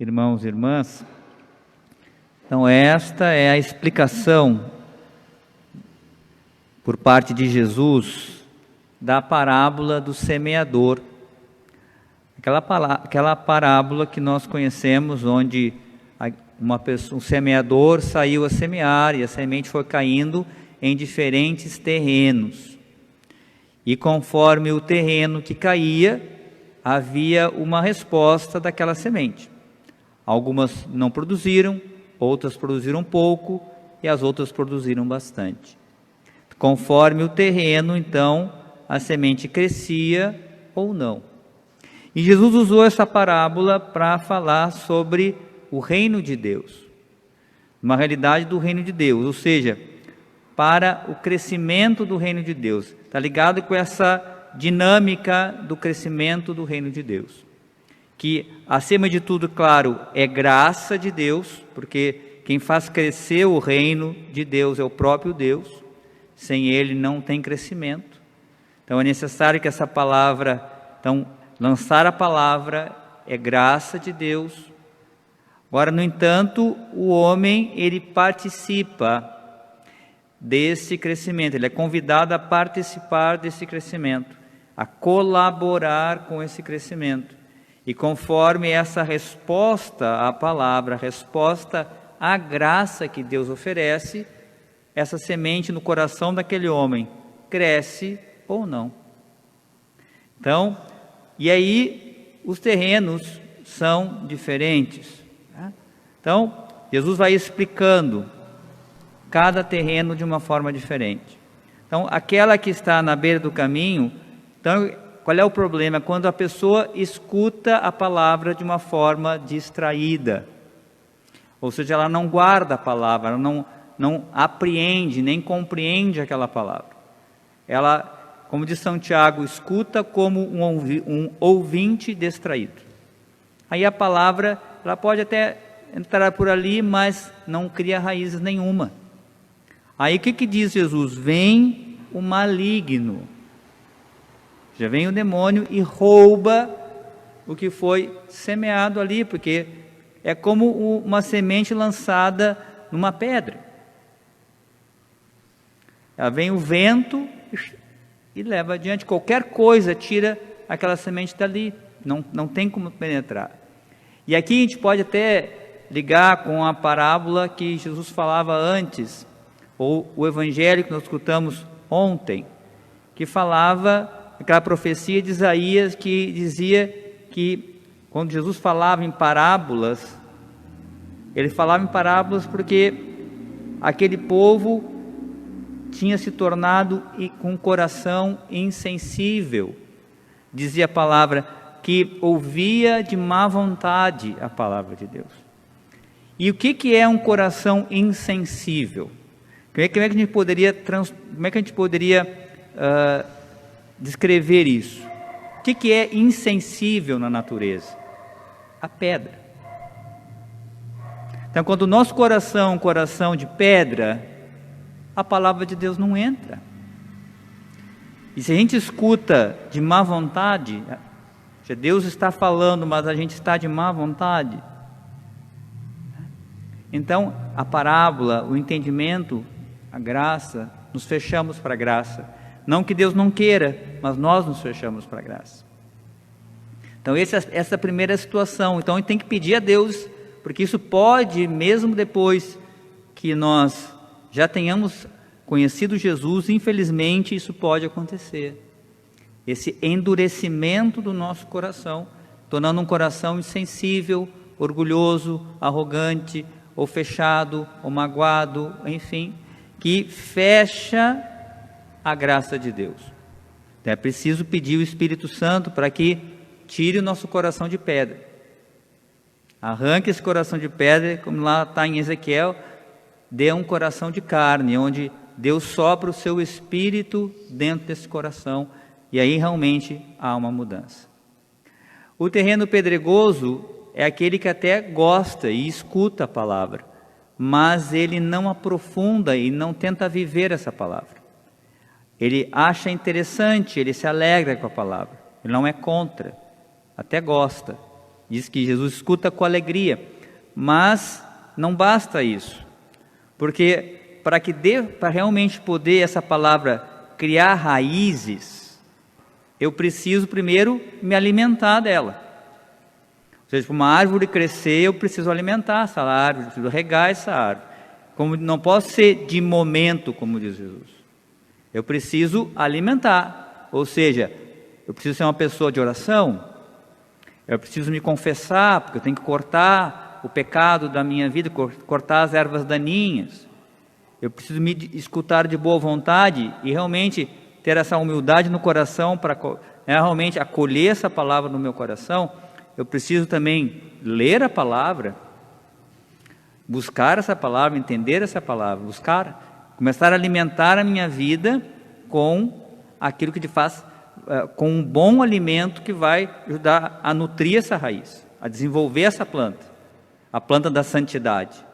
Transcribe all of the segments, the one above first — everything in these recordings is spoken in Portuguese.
irmãos e irmãs. Então, esta é a explicação por parte de Jesus da parábola do semeador. Aquela parábola que nós conhecemos, onde um semeador saiu a semear e a semente foi caindo em diferentes terrenos. E conforme o terreno que caía, havia uma resposta daquela semente. Algumas não produziram, outras produziram pouco e as outras produziram bastante. Conforme o terreno, então, a semente crescia ou não. E Jesus usou essa parábola para falar sobre o reino de Deus, uma realidade do reino de Deus, ou seja, para o crescimento do reino de Deus. Está ligado com essa dinâmica do crescimento do reino de Deus, que acima de tudo, claro, é graça de Deus, porque quem faz crescer o reino de Deus é o próprio Deus. Sem Ele não tem crescimento. Então é necessário que essa palavra, lançar a palavra é graça de Deus. Agora, no entanto, o homem, ele participa desse crescimento, ele é convidado a participar desse crescimento, a colaborar com esse crescimento. E conforme essa resposta à palavra, a resposta à graça que Deus oferece, essa semente no coração daquele homem cresce ou não. Então, e aí os terrenos são diferentes. Então, Jesus vai explicando cada terreno de uma forma diferente. Então, aquela que está na beira do caminho, então, qual é o problema? Quando a pessoa escuta a palavra de uma forma distraída. Ou seja, ela não guarda a palavra, ela não apreende, nem compreende aquela palavra. Ela, como diz São Tiago, escuta como um ouvinte distraído. Aí a palavra, ela pode até entrar por ali, mas não cria raízes nenhuma. Aí o que diz Jesus? Vem o maligno. Já vem o demônio e rouba o que foi semeado ali, porque é como uma semente lançada numa pedra. Ela vem o vento e leva adiante. Qualquer coisa tira aquela semente dali. Não tem como penetrar. E aqui a gente pode até ligar com a parábola que Jesus falava antes, ou o evangelho que nós escutamos ontem, que falava aquela profecia de Isaías que dizia que quando Jesus falava em parábolas, ele falava em parábolas porque aquele povo tinha se tornado com um coração insensível. Dizia a palavra que ouvia de má vontade a palavra de Deus. E o que é um coração insensível? Como é que a gente poderia descrever isso? O que é insensível na natureza? A pedra. Então, quando o nosso coração é um coração de pedra, a palavra de Deus não entra. E se a gente escuta de má vontade, Deus está falando, mas a gente está de má vontade. Então, a parábola, o entendimento, a graça, nos fechamos para a graça. Não que Deus não queira, mas nós nos fechamos para a graça. Então, essa é a primeira situação. Então, a gente tem que pedir a Deus, porque isso pode, mesmo depois que nós já tenhamos conhecido Jesus, infelizmente isso pode acontecer. Esse endurecimento do nosso coração, tornando um coração insensível, orgulhoso, arrogante, ou fechado, ou magoado, enfim, que fecha a graça de Deus. Então é preciso pedir o Espírito Santo para que tire o nosso coração de pedra. Arranque esse coração de pedra, como lá está em Ezequiel, dê um coração de carne, onde Deus sopra o seu Espírito dentro desse coração, e aí realmente há uma mudança. O terreno pedregoso é aquele que até gosta e escuta a palavra, mas ele não aprofunda e não tenta viver essa palavra. Ele acha interessante, ele se alegra com a palavra, ele não é contra, até gosta, Diz que Jesus escuta com alegria, mas não basta isso, porque para realmente poder essa palavra criar raízes, eu preciso primeiro me alimentar dela. Ou seja, para uma árvore crescer, eu preciso alimentar essa árvore, preciso regar essa árvore. Como não posso ser de momento, como diz Jesus. Eu preciso alimentar, ou seja, eu preciso ser uma pessoa de oração, eu preciso me confessar, porque eu tenho que cortar o pecado da minha vida, cortar as ervas daninhas. Eu preciso me escutar de boa vontade e realmente ter essa humildade no coração para realmente acolher essa palavra no meu coração. Eu preciso também ler a palavra, buscar essa palavra, entender essa palavra, começar a alimentar a minha vida com aquilo que te faz, com um bom alimento que vai ajudar a nutrir essa raiz, a desenvolver essa planta, a planta da santidade.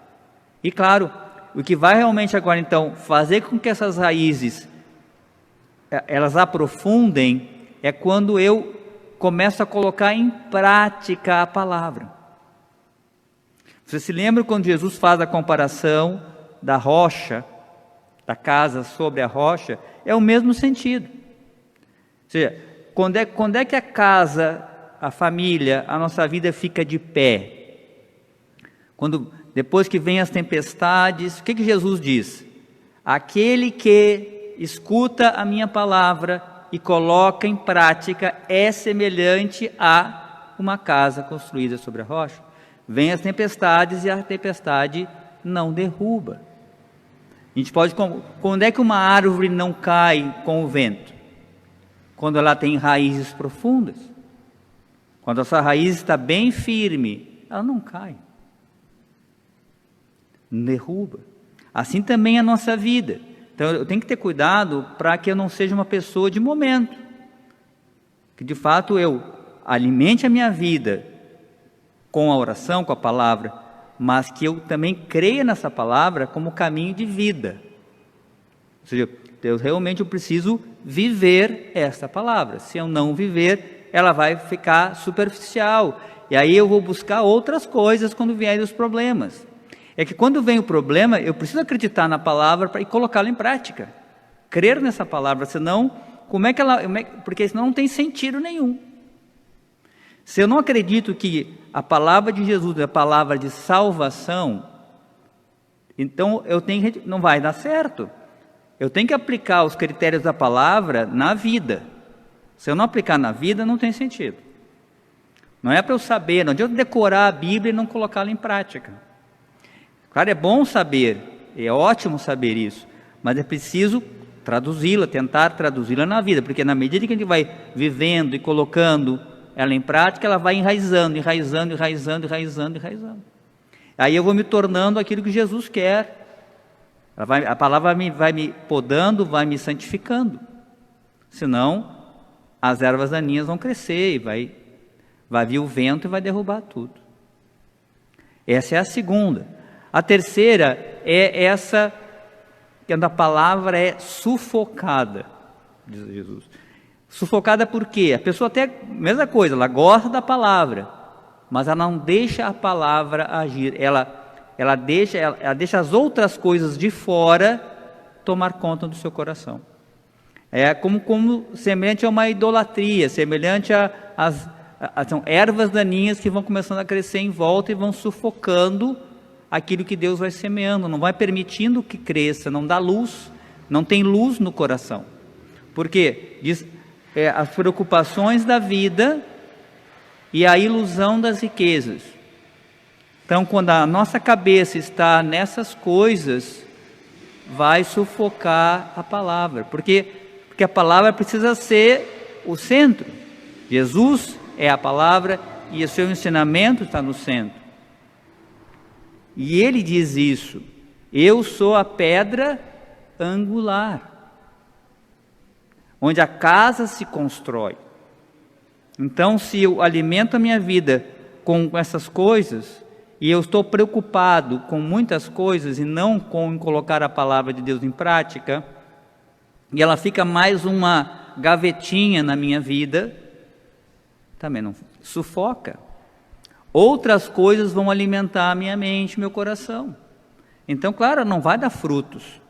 E claro, o que vai realmente agora então fazer com que essas raízes elas aprofundem é quando eu começo a colocar em prática a palavra. Você se lembra quando Jesus faz a comparação da rocha, da casa sobre a rocha? É o mesmo sentido. Ou seja, quando é que a casa, a família, a nossa vida fica de pé? Quando, depois que vem as tempestades, o que Jesus diz? Aquele que escuta a minha palavra e coloca em prática é semelhante a uma casa construída sobre a rocha. Vem as tempestades e a tempestade não derruba. A gente pode, quando é que uma árvore não cai com o vento? Quando ela tem raízes profundas. Quando essa raiz está bem firme, ela não cai, não derruba. Assim também a nossa vida. Então eu tenho que ter cuidado para que eu não seja uma pessoa de momento, que de fato eu alimente a minha vida com a oração, com a palavra, mas que eu também creia nessa palavra como caminho de vida. Ou seja, eu preciso viver essa palavra. Se eu não viver, ela vai ficar superficial. E aí eu vou buscar outras coisas quando vierem os problemas. É que quando vem o problema, eu preciso acreditar na palavra e colocá-la em prática. Crer nessa palavra, senão, porque senão não tem sentido nenhum. Se eu não acredito que a palavra de Jesus é a palavra de salvação, então não vai dar certo. Eu tenho que aplicar os critérios da palavra na vida. Se eu não aplicar na vida, não tem sentido. Não é para eu saber, não adianta decorar a Bíblia e não colocá-la em prática. Claro, é bom saber, é ótimo saber isso, mas é preciso traduzi-la, tentar traduzi-la na vida, porque na medida que a gente vai vivendo e colocando ela em prática, ela vai enraizando. Aí eu vou me tornando aquilo que Jesus quer. A palavra vai me podando, vai me santificando. Senão, as ervas daninhas vão crescer, e vai vir o vento e vai derrubar tudo. Essa é a segunda. A terceira é essa, quando a palavra é sufocada, diz Jesus. Sufocada por quê? A pessoa até, mesma coisa, ela gosta da palavra, mas ela não deixa a palavra agir. Ela deixa as outras coisas de fora tomar conta do seu coração. É como semelhante a uma idolatria, semelhante são ervas daninhas que vão começando a crescer em volta e vão sufocando aquilo que Deus vai semeando, não vai permitindo que cresça, não dá luz, não tem luz no coração. Porque as preocupações da vida e a ilusão das riquezas. Então, quando a nossa cabeça está nessas coisas, vai sufocar a palavra, porque a palavra precisa ser o centro. Jesus é a palavra e o seu ensinamento está no centro. E ele diz isso: eu sou a pedra angular, onde a casa se constrói. Então, se eu alimento a minha vida com essas coisas, e eu estou preocupado com muitas coisas e não em colocar a palavra de Deus em prática, e ela fica mais uma gavetinha na minha vida, também não sufoca. outras coisas vão alimentar a minha mente, meu coração. Então, claro, não vai dar frutos.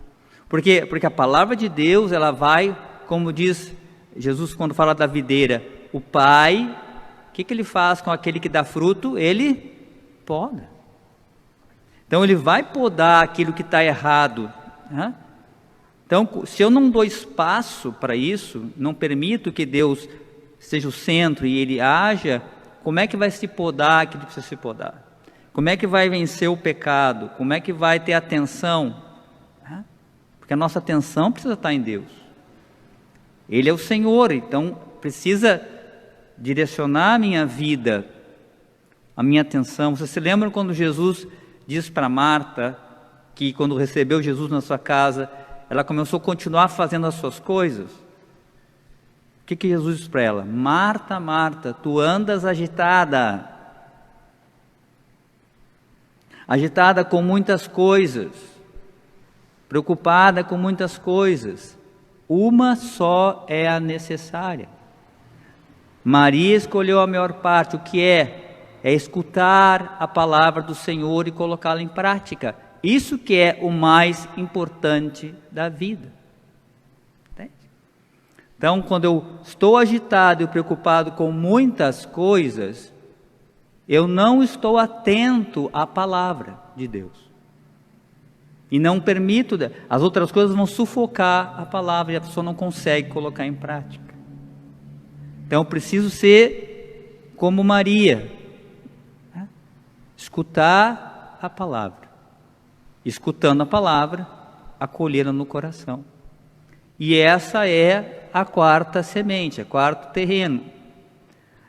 Porque a palavra de Deus, ela vai, como diz Jesus quando fala da videira, o Pai, o que ele faz com aquele que dá fruto? Ele poda. Então ele vai podar aquilo que está errado, né? Então, se eu não dou espaço para isso, não permito que Deus seja o centro e Ele haja, como é que vai se podar aquilo que precisa se podar? Como é que vai vencer o pecado? Como é que vai ter atenção? Porque a nossa atenção precisa estar em Deus. Ele é o Senhor, então precisa direcionar a minha vida, a minha atenção. Você se lembra quando Jesus diz para Marta, que quando recebeu Jesus na sua casa, ela começou a continuar fazendo as suas coisas? O que Jesus disse para ela? Marta, Marta, tu andas agitada. Agitada com muitas coisas, preocupada com muitas coisas. Uma só é a necessária. Maria escolheu a melhor parte. O que é? É escutar a palavra do Senhor e colocá-la em prática. Isso que é o mais importante da vida. Entende? Então, quando eu estou agitado e preocupado com muitas coisas, eu não estou atento à palavra de Deus. E não permito, as outras coisas vão sufocar a palavra e a pessoa não consegue colocar em prática. Então eu preciso ser como Maria, né? Escutar a palavra, escutando a palavra, acolhê-la no coração. E essa é a quarta semente, o quarto terreno.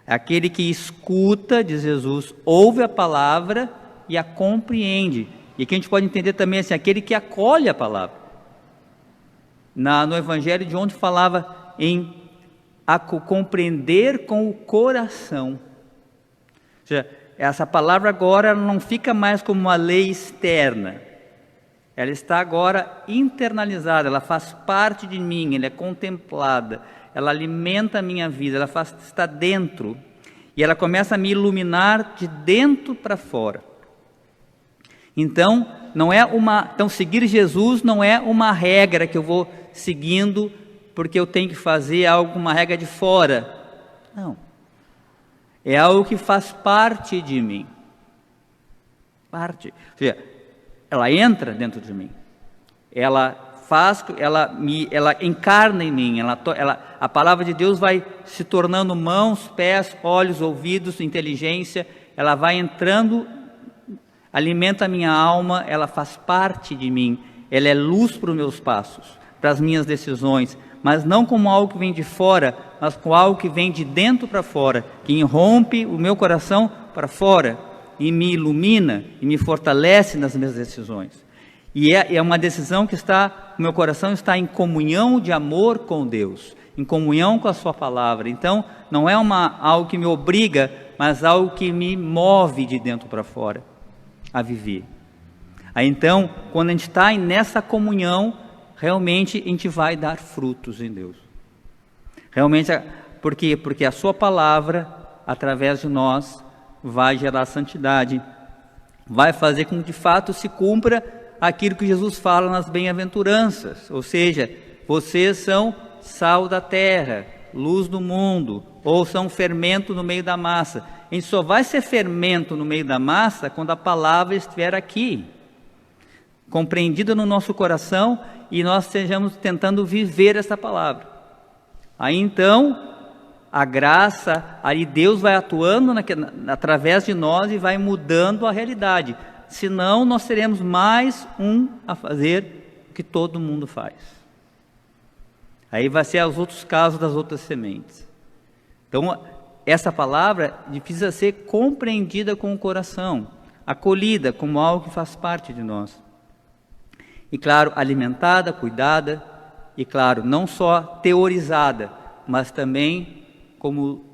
Aquele que escuta, diz Jesus, ouve a palavra e a compreende. E aqui a gente pode entender também assim, aquele que acolhe a palavra. No Evangelho de ontem falava em compreender com o coração. Ou seja, essa palavra agora não fica mais como uma lei externa. Ela está agora internalizada, ela faz parte de mim, ela é contemplada, ela alimenta a minha vida, ela está dentro. E ela começa a me iluminar de dentro para fora. Então, seguir Jesus não é uma regra que eu vou seguindo porque eu tenho que fazer uma regra de fora. Não. É algo que faz parte de mim. Parte. Ou seja, ela entra dentro de mim. Ela encarna em mim. A palavra de Deus vai se tornando mãos, pés, olhos, ouvidos, inteligência. Ela vai entrando, alimenta a minha alma, ela faz parte de mim, ela é luz para os meus passos, para as minhas decisões, mas não como algo que vem de fora, mas como algo que vem de dentro para fora, que irrompe o meu coração para fora, e me ilumina, e me fortalece nas minhas decisões. E é uma decisão que o meu coração está em comunhão de amor com Deus, em comunhão com a sua palavra. Então, não é algo que me obriga, mas algo que me move de dentro para fora a viver. Aí então, quando a gente está nessa comunhão, realmente a gente vai dar frutos em Deus. Realmente, por quê? Porque a sua palavra, através de nós, vai gerar santidade, vai fazer com que de fato se cumpra aquilo que Jesus fala nas bem-aventuranças, ou seja, vocês são sal da terra, luz do mundo, ou são fermento no meio da massa. A gente só vai ser fermento no meio da massa quando a palavra estiver aqui, compreendida no nosso coração, e nós estejamos tentando viver essa palavra. Aí então, a graça, aí Deus vai atuando através de nós e vai mudando a realidade. Senão nós seremos mais a fazer o que todo mundo faz. Aí vai ser os outros casos das outras sementes. Então, essa palavra precisa ser compreendida com o coração, acolhida como algo que faz parte de nós. E claro, alimentada, cuidada, e claro, não só teorizada, mas também como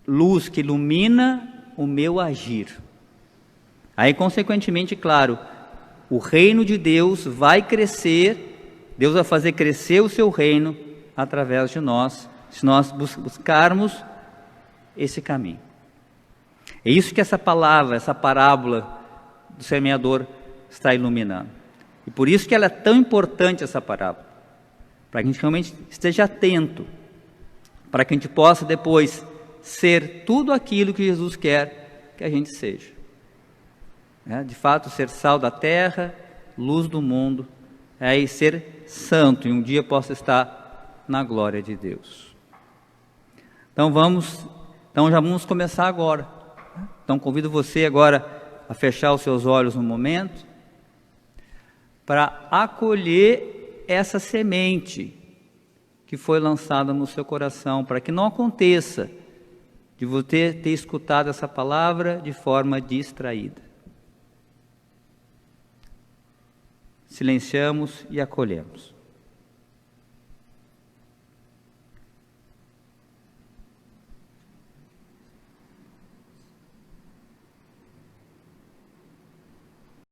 luz que ilumina o meu agir. Aí, consequentemente, claro, o reino de Deus vai crescer, Deus vai fazer crescer o seu reino através de nós, se nós buscarmos esse caminho. É isso que essa palavra, essa parábola do semeador está iluminando. E por isso que ela é tão importante, essa parábola, para que a gente realmente esteja atento, para que a gente possa depois ser tudo aquilo que Jesus quer que a gente seja. De fato, ser sal da terra, luz do mundo, e ser santo, e um dia possa estar na glória de Deus. Então já vamos começar agora. Então convido você agora a fechar os seus olhos no momento, para acolher essa semente que foi lançada no seu coração, para que não aconteça de você ter escutado essa palavra de forma distraída. Silenciamos e acolhemos.